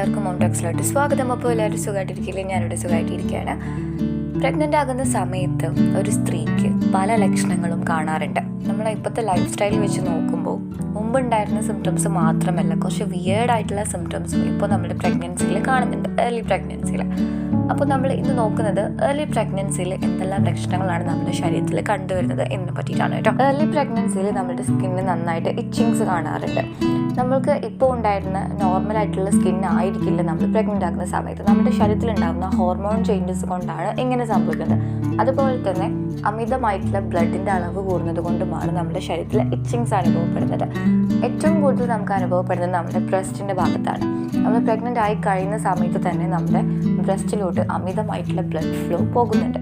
എല്ലാവർക്കും മോൺടാക്സിലോട്ട് സ്വാഗതം. അപ്പോൾ എല്ലാവരും സുഖമായിട്ടിരിക്കില്ല, ഞാനിവിടെ സുഖമായിട്ടിരിക്കുകയാണ്. പ്രഗ്നൻ്റ് ആകുന്ന സമയത്ത് ഒരു സ്ത്രീക്ക് പല ലക്ഷണങ്ങളും കാണാറുണ്ട്. നമ്മൾ ഇപ്പോഴത്തെ ലൈഫ് സ്റ്റൈൽ വെച്ച് നോക്കുമ്പോൾ മുമ്പുണ്ടായിരുന്ന സിംറ്റംസ് മാത്രമല്ല, കുറച്ച് വിയേർഡായിട്ടുള്ള സിംറ്റംസും ഇപ്പോൾ നമ്മുടെ പ്രഗ്നൻസിയിൽ കാണുന്നുണ്ട്, ഏർലി പ്രഗ്നൻസിയിൽ. അപ്പോൾ നമ്മൾ ഇന്ന് നോക്കുന്നത് ഏർലി പ്രഗ്നൻസിയിൽ എന്തെല്ലാം ലക്ഷണങ്ങളാണ് നമ്മുടെ ശരീരത്തിൽ കണ്ടുവരുന്നത് എന്ന് പറ്റിയിട്ടാണ് കേട്ടോ. ഏർലി പ്രഗ്നൻസിയിൽ നമ്മുടെ സ്കിന്നിന് നന്നായിട്ട് ഇച്ചിങ്സ് കാണാറുണ്ട്. നമ്മൾക്ക് ഇപ്പോൾ ഉണ്ടായിരുന്ന നോർമലായിട്ടുള്ള സ്കിൻ ആയിരിക്കില്ല നമ്മൾ പ്രഗ്നൻ്റ് ആകുന്ന സമയത്ത്. നമ്മുടെ ശരീരത്തിലുണ്ടാകുന്ന ഹോർമോൺ ചേഞ്ചസ് കൊണ്ടാണ് ഇങ്ങനെ സംഭവിക്കുന്നത്. അതുപോലെ തന്നെ അമിതമായിട്ടുള്ള ബ്ലഡിൻ്റെ അളവ് കൂടുന്നത് കൊണ്ടുമാണ് നമ്മുടെ ശരീരത്തിൽ ഇച്ചിങ്സ് അനുഭവപ്പെടുന്നത്. ഏറ്റവും കൂടുതൽ നമുക്ക് അനുഭവപ്പെടുന്നത് നമ്മുടെ ബ്രസ്റ്റിൻ്റെ ഭാഗത്താണ്. നമ്മൾ പ്രഗ്നൻ്റ് ആയി കഴിയുന്ന സമയത്ത് തന്നെ നമ്മുടെ ബ്രസ്റ്റിലോട്ട് അമിതമായിട്ടുള്ള ബ്ലഡ് ഫ്ലോ പോകുന്നുണ്ട്.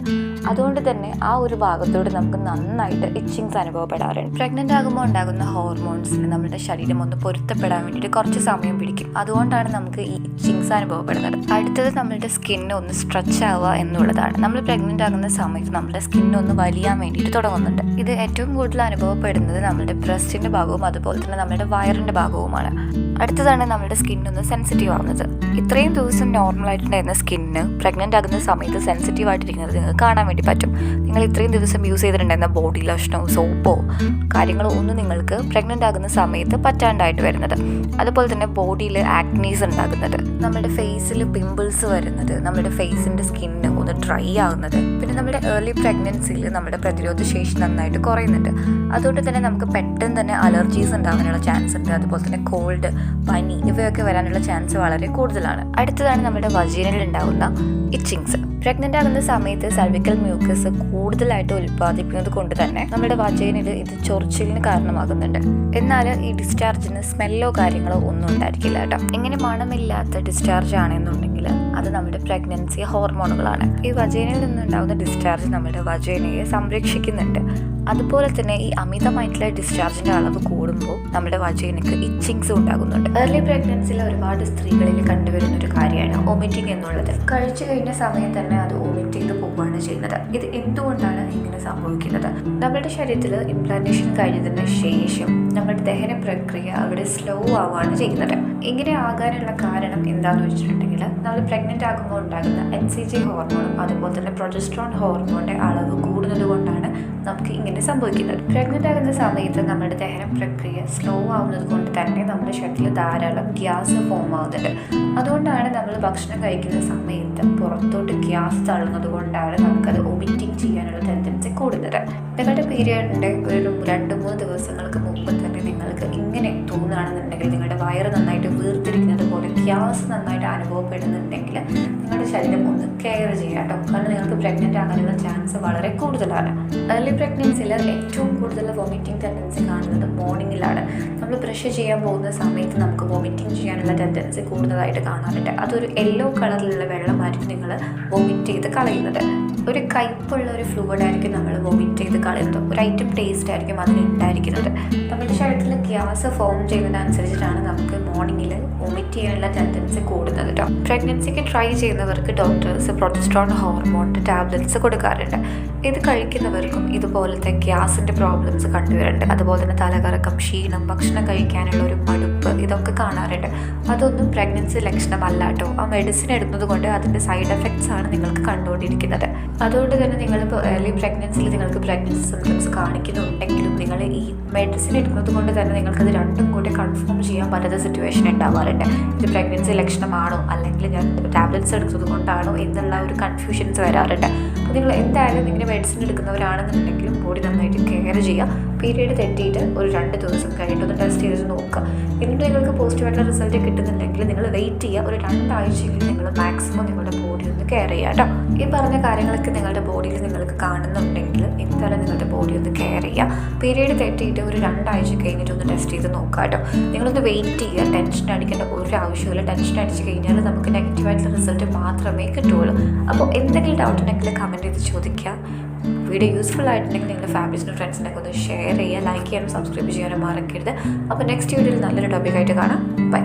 അതുകൊണ്ട് തന്നെ ആ ഒരു ഭാഗത്തോട് നമുക്ക് നന്നായിട്ട് ഇച്ചിങ്സ് അനുഭവപ്പെടാറുണ്ട്. പ്രഗ്നൻ്റ് ആകുമ്പോൾ ഉണ്ടാകുന്ന ഹോർമോൺസിന് നമ്മുടെ ശരീരം ഒന്ന് പൊരുത്തപ്പെടാൻ വേണ്ടിയിട്ട് കുറച്ച് സമയം പിടിക്കും. അതുകൊണ്ടാണ് നമുക്ക് ഈ ഇച്ചിങ്സ് അനുഭവപ്പെടുന്നത്. അടുത്തത് നമ്മളുടെ സ്കിന്ന് ഒന്ന് സ്ട്രെച്ച് ആവുക എന്നുള്ളതാണ്. നമ്മൾ പ്രഗ്നൻ്റ് ആകുന്ന സമയത്ത് നമ്മുടെ സ്കിന്ന് ഒന്ന് വലിയാൻ വേണ്ടിയിട്ട് തുടങ്ങുന്നുണ്ട്. ഇത് ഏറ്റവും കൂടുതൽ അനുഭവപ്പെടുന്നത് നമ്മുടെ ബ്രസ്റ്റിൻ്റെ ഭാഗവും അതുപോലെ തന്നെ നമ്മുടെ വയറിൻ്റെ ഭാഗവുമാണ്. അടുത്തതാണ് നമ്മുടെ സ്കിന്നൊന്ന് സെൻസിറ്റീവ് ആവുന്നത്. ഇത്രയും ദിവസം നോർമലായിട്ടുണ്ടായിരുന്ന സ്കിന്ന് പ്രഗ്നൻ്റ് ആകുന്ന സമയത്ത് സെൻസിറ്റീവ് ആയിട്ടിരിക്കുന്നത് നിങ്ങൾക്ക് കാണാൻ വേണ്ടി പറ്റും. നിങ്ങൾ ഇത്രയും ദിവസം യൂസ് ചെയ്തിട്ടുണ്ടായിരുന്ന ബോഡി ലോഷനോ സോപ്പോ കാര്യങ്ങളോ ഒന്നും നിങ്ങൾക്ക് പ്രഗ്നൻ്റ് ആകുന്ന സമയത്ത് പറ്റാണ്ടായിട്ട് വരുന്നത്. അതുപോലെ തന്നെ ബോഡിയിൽ ആക്നീസ് ഉണ്ടാകുന്നത്, നമ്മുടെ ഫേസിൽ പിമ്പിൾസ് വരുന്നത്, നമ്മുടെ ഫേസിൻ്റെ സ്കിന്ന് ഒന്ന് ഡ്രൈ ആകുന്നത്. പിന്നെ നമ്മുടെ ഏർലി പ്രഗ്നൻസിയിൽ നമ്മുടെ പ്രതിരോധ ശേഷി നന്നായിട്ട് കുറയുന്നുണ്ട്. അതുകൊണ്ട് തന്നെ നമുക്ക് പെട്ടെന്ന് തന്നെ അലർജീസ് ഉണ്ടാകാനുള്ള ചാൻസ് ഉണ്ട്. അതുപോലെ തന്നെ കോൾഡ്, പനി ഇവയൊക്കെ വരാനുള്ള ചാൻസ് വളരെ കൂടുതലാണ്. അടുത്തതാണ് നമ്മുടെ വജീനയിൽ ഉണ്ടാകുന്ന ഇച്ചിങ്സ്. പ്രഗ്നൻ്റ് ആകുന്ന സമയത്ത് സർവിക്കൽ മ്യൂക്കസ് കൂടുതലായിട്ട് ഉൽപ്പാദിപ്പിക്കുന്നത് കൊണ്ട് തന്നെ നമ്മുടെ വജൈനിൽ ഇത് ചൊറിച്ചിലിന് കാരണമാകുന്നുണ്ട്. എന്നാൽ ഈ ഡിസ്ചാർജിന് സ്മെല്ലോ കാര്യങ്ങളോ ഒന്നും ഉണ്ടായിരിക്കില്ല കേട്ടോ. ഇങ്ങനെ മണമില്ലാത്ത ഡിസ്ചാർജ് ആണെന്നുണ്ടെങ്കിൽ അത് നമ്മുടെ പ്രഗ്നൻസി ഹോർമോണുകളാണ്. ഈ വജൈനയിൽ നിന്നുണ്ടാകുന്ന ഡിസ്ചാർജ് നമ്മുടെ വജൈനയെ സംരക്ഷിക്കുന്നുണ്ട്. അതുപോലെ തന്നെ ഈ അമിതമായിട്ടുള്ള ഡിസ്ചാർജിൻ്റെ അളവ് കൂടുമ്പോൾ നമ്മുടെ വജൈനക്ക് ഇച്ചിങ്സ് ഉണ്ടാകുന്നുണ്ട്. ഏർലി പ്രഗ്നൻസിയിൽ ഒരുപാട് സ്ത്രീകളിൽ കണ്ടുവരുന്ന ഒരു കാര്യമാണ് വോമിറ്റിംഗ് എന്നുള്ളത്. കഴിച്ചു കഴിഞ്ഞ സമയത്ത് തന്നെ അത് വോമിറ്റ് ചെയ്ത് പോവുകയാണ് ചെയ്യുന്നത്. ഇത് എന്തുകൊണ്ടാണ് ഇങ്ങനെ സംഭവിക്കുന്നത്? നമ്മുടെ ശരീരത്തിൽ ഇംപ്ലാന്റേഷൻ കഴിഞ്ഞതിന് ശേഷം നമ്മുടെ ദഹന പ്രക്രിയ അവിടെ സ്ലോ ആവുകയാണ് ചെയ്യുന്നത്. ഇങ്ങനെ ആകാനുള്ള കാരണം എന്താണെന്ന് വെച്ചിട്ടുണ്ടെങ്കിൽ നമ്മൾ പ്രഗ്നൻ്റ് ആകുമ്പോൾ ഉണ്ടാകുന്ന HCG ഹോർമോണും അതുപോലെ തന്നെ പ്രൊജസ്ട്രോൺ ഹോർമോണിൻ്റെ അളവ് കൂടുന്നത് കൊണ്ടാണ് നമുക്ക് ഇങ്ങനെ സംഭവിക്കുന്നത്. പ്രഗ്നൻ്റ് ആകുന്ന സമയത്ത് നമ്മുടെ ദഹന പ്രക്രിയ സ്ലോ ആവുന്നത് കൊണ്ട് തന്നെ നമ്മുടെ ശരീരത്തിൽ ധാരാളം ഗ്യാസ് ഫോം ആവുന്നുണ്ട്. അതുകൊണ്ടാണ് നമ്മൾ ഭക്ഷണം കഴിക്കുന്ന സമയത്ത് പുറത്തോട്ട് ഗ്യാസ് തള്ളുന്നത് കൊണ്ടാണ് നമുക്കത് വോമിറ്റിംഗ് ചെയ്യാനുള്ള ടെൻഡൻസി കൂടുന്നത്. നിങ്ങളുടെ പീരിയഡിൻ്റെ ഒരു 2-3 ദിവസങ്ങൾക്ക് മുമ്പ് തന്നെ നിങ്ങൾക്ക് ഇങ്ങനെ തോന്നുകയാണെന്നുണ്ടെങ്കിൽ, നിങ്ങളുടെ വയറ് നന്നായിട്ട് വീർത്തിരിക്കുന്നത് പോലെ ഗ്യാസ് നന്നായിട്ട് അനുഭവപ്പെടുന്നുണ്ടെങ്കിൽ നിങ്ങളുടെ ശരീരം ഒന്ന് കെയർ ചെയ്യുക കേട്ടോ. കാരണം നിങ്ങൾക്ക് പ്രഗ്നൻ്റ് ആകാനുള്ള ചാൻസ് വളരെ കൂടുതലാണ്. ഏർലി പ്രഗ്നൻസിയിൽ ഏറ്റവും കൂടുതൽ വോമിറ്റിംഗ് ടെൻഡൻസി കാണുന്നത് മോർണിംഗിലാണ്. നമ്മൾ ബ്രഷ് ചെയ്യാൻ പോകുന്ന സമയത്ത് നമുക്ക് വോമിറ്റിംഗ് ചെയ്യാനുള്ള ടെൻഡൻസി കൂടുതലായിട്ട് കാണാറുണ്ട്. അതൊരു യെല്ലോ കളറിലുള്ള വെള്ളമായിരിക്കും നിങ്ങൾ വോമിറ്റ് ചെയ്ത് കളയുന്നത്. ഒരു കയ്പുള്ള ഒരു ഫ്ലൂയിഡായിരിക്കും നമ്മൾ വോമിറ്റ് ചെയ്ത് കളയുന്നത്. ഒരു ഐറ്റം ടേസ്റ്റ് ആയിരിക്കും അതിനുണ്ടായിരിക്കുന്നത്. നമ്മുടെ ശരീരത്തിൽ ഗ്യാസ് ഫോം ചെയ്യുന്നതനുസരിച്ചിട്ടാണ് നമുക്ക് മോർണിംഗിൽ വോമിറ്റ് ചെയ്യാനുള്ള ടെൻഡൻസി കൂടുന്നത് കേട്ടോ. പ്രഗ്നൻസിക്ക് ട്രൈ ചെയ്യുന്നവർക്ക് ഡോക്ടേഴ്സ് പ്രൊജസ്ട്രോൺ ഹോർമോണിൻ്റെ ടാബ്ലറ്റ്സ് കൊടുക്കാറുണ്ട്. ഇത് കഴിക്കുന്നവർക്കും ഇതുപോലത്തെ ഗ്യാസിൻ്റെ പ്രോബ്ലംസ് കണ്ടുവരുന്നുണ്ട്. അതുപോലെ തന്നെ തലകറക്കം, ക്ഷീണം, ഭക്ഷണം കഴിക്കാനുള്ള ഒരു മടുപ്പ് ഇതൊക്കെ കാണാറുണ്ട്. അതൊന്നും പ്രഗ്നൻസി ലക്ഷണമല്ല കേട്ടോ. ആ മെഡിസിൻ എടുക്കുന്നത് കൊണ്ട് അതിൻ്റെ സൈഡ് എഫക്ട്സ് ആണ് നിങ്ങൾക്ക് കണ്ടുകൊണ്ടിരിക്കുന്നത്. അതുകൊണ്ട് തന്നെ നിങ്ങളിപ്പോൾ ഏർലി പ്രഗ്നൻസിയിൽ നിങ്ങൾക്ക് പ്രഗ്നൻസി സിംറ്റംസ് കാണിക്കുന്നുണ്ടെങ്കിലും നിങ്ങൾ ഈ മെഡിസിൻ എടുക്കുന്നത് കൊണ്ട് തന്നെ നിങ്ങൾക്കത് രണ്ടും കൂടി കൺഫേം ചെയ്യാൻ പറ്റാത്ത സിറ്റുവേഷൻ ഉണ്ടാവാറുണ്ട്. ഇത് പ്രഗ്നൻസി ലക്ഷണമാണോ അല്ലെങ്കിൽ ഞാൻ ടാബ്ലറ്റ്സ് എടുക്കുന്നത് കൊണ്ടാണോ എന്നുള്ള ഒരു കൺഫ്യൂഷൻസ് വരാറുണ്ട്. അപ്പോൾ നിങ്ങൾ എന്തായാലും ഇങ്ങനെ മെഡിസിൻ എടുക്കുന്നവരാണെന്നുണ്ടെങ്കിലും ബോഡി നന്നായിട്ട് കെയർ ചെയ്യുക. പീരീഡ് തെറ്റിയിട്ട് ഒരു 2 ദിവസം കഴിഞ്ഞിട്ടൊന്ന് ടെസ്റ്റ് ചെയ്ത് നോക്കുക. എന്നിട്ട് നിങ്ങൾക്ക് പോസിറ്റീവായിട്ടുള്ള റിസൾട്ട് കിട്ടുന്നുണ്ടെങ്കിൽ നിങ്ങൾ വെയിറ്റ് ചെയ്യുക. ഒരു 2 ആഴ്ചയെങ്കിലും നിങ്ങൾ മാക്സിമം നിങ്ങളുടെ ബോഡി ഒന്ന് കെയർ ചെയ്യുക കേട്ടോ. ഈ പറഞ്ഞ കാര്യങ്ങളൊക്കെ നിങ്ങളുടെ ബോഡിയിൽ നിങ്ങൾക്ക് കാണുന്നുണ്ടെങ്കിൽ എന്തായാലും നിങ്ങളുടെ ബോഡി ഒന്ന് കെയർ ചെയ്യുക. പീരീഡ് തെറ്റിയിട്ട് ഒരു 2 ആഴ്ച കഴിഞ്ഞിട്ട് ഒന്ന് ടെസ്റ്റ് ചെയ്ത് നോക്കുക കേട്ടോ. നിങ്ങളൊന്ന് വെയിറ്റ് ചെയ്യുക. ടെൻഷൻ അടിക്കേണ്ട ഒരു ആവശ്യമില്ല. ടെൻഷൻ അടിച്ച് കഴിഞ്ഞാൽ നമുക്ക് നെഗറ്റീവായിട്ടുള്ള റിസൾട്ട് മാത്രമേ കിട്ടുകയുള്ളൂ. അപ്പോൾ എന്തെങ്കിലും ഡൗട്ട് ഉണ്ടെങ്കിൽ കമൻറ്റ് ചെയ്ത് ചോദിക്കുക. വീഡിയോ യൂസ്ഫുൾ ആയിട്ടുണ്ടെങ്കിൽ നിങ്ങളുടെ ഫാമിലീസിനും ഫ്രണ്ട്സിനൊക്കെ ഒന്ന് ഷെയർ ചെയ്യുക, ലൈക്ക് ചെയ്യാനും സബ്സ്ക്രൈബ് ചെയ്യാനും മറക്കരുത്. അപ്പോൾ നെക്സ്റ്റ് വീഡിയോയിൽ നല്ലൊരു ടോപ്പിക്കായിട്ട് കാണാം. ബൈ.